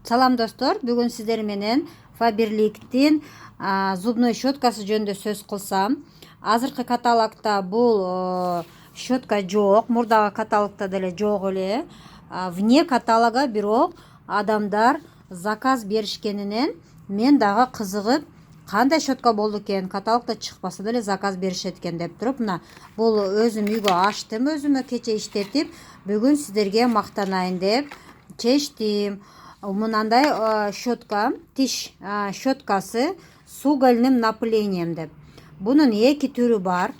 Салам достор, бүгін сіздер менен Faberlic'тин зубной щеткасы жөнүндө сөз кылсам. Азыркы каталогда бул щетка жок, мурдагы каталогда деле жок эле. Вне каталога бирок адамдар заказ беришкенинен мен дагы кызыгып, кандай щетка болду экен, каталогда чыкпаса деле заказ беришет экен деп туруп, мына бул өзүм үйгө ачтым, өзүмө кече иштетип, бүгүн сиздерге мактанайын деп чечтим. Мынандай щетка, тиш щеткасы с угольным напылением деп. Бунун эки түрү бар.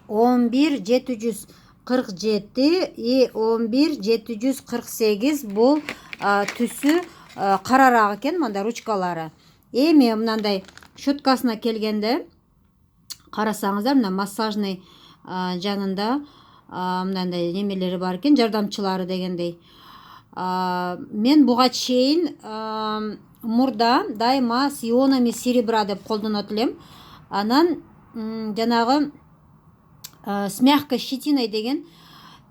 11747 и 11748 бул түсү карараак экен, мындай ручкалары. Эми мындай щеткасына келгенде карасаңыздар, мына массажный жанында мындай немелери бар экен, жардамчылары дегендей. Мен буга чейин мурда дайыма с ионами серебра деп колдонот элем. Анан жанагы с мягкой щетиной деген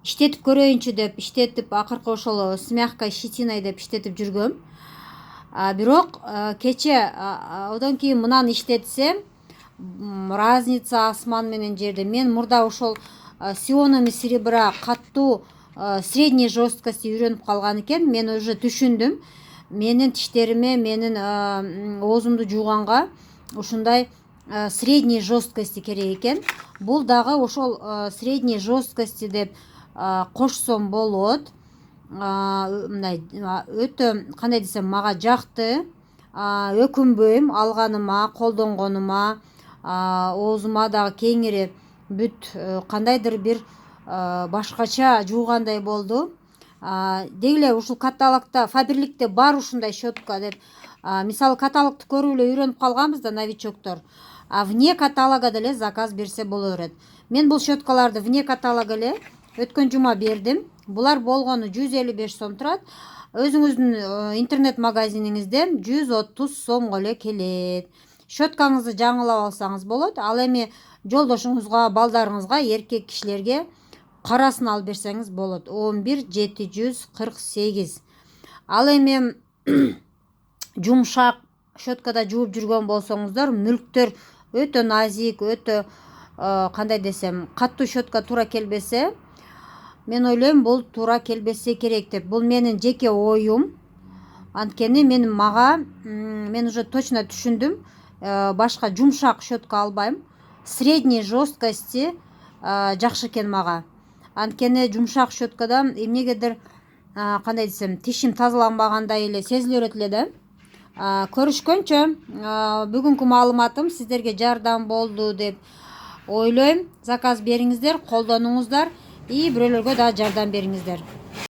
иштетип көрөйүнчү деп иштетип, акыркы ошол с мягкой щетиной деп иштетип жүргөм. Бирок кече одан кийин мынаны иштетсем, разница асман менен жерде. Мен мурда ошол с ионами серебра каттуу средней жесткости үйрөнүп калган экен. Мен уже түшүндүм, менин тиштериме, менин оозумду жууганга ушундай средней жесткости керек экен. Бул дагы ошол средней жесткости деп кошсом болот. Мындай өтө, кандай десем, мага жакты. Өкүнбөйм алганыма, колдонгонума, оозума дагы кеңири бүт кандайдыр бир башкача жуугандай болду. Дегиле ушул каталогда, Faberlic'те бар ушундай щетка деп. Мисалы каталогду көрүп эле үйрөнүп калганбыз да новичоктор. Вне каталога деле заказ берсе боло берет. Мен бул щеткаларды вне каталога эле өткөн жума бердим. Булар болгону 155 сом турат. Өзүңүздүн интернет магазиниңизде 130 сомго эле келет. Щеткаңызды жаңылап алсаңыз болот. Ал эми жолдошуңузга, балдарыңызга, эркек кишилерге карасын алып берсеңиз болот. 11748. Ал эми жумшак щеткада жууп жүргөн болсоңуздар, мүлктөр өтө назик, өтө кандай десем, каттуу щетка туура келбесе, мен ойлойм бул туура келбесе керек деп. Бул менин жеке оюм. Анткени мен уже точно түшүндүм. Башка жумшак щетка албайм. Средней жесткости жакшы экен мага. Анткени жумшак щеткадан эмнегедир кандай десем, тишим тазаланбагандай эле сезилет эле да. Көрүшкөнчө, бүгүнкү маалыматым сиздерге жардам болду деп ойлойм. Заказ бериңиздер, колдонуңуздар и бирөөлөргө да жардам бериңиздер.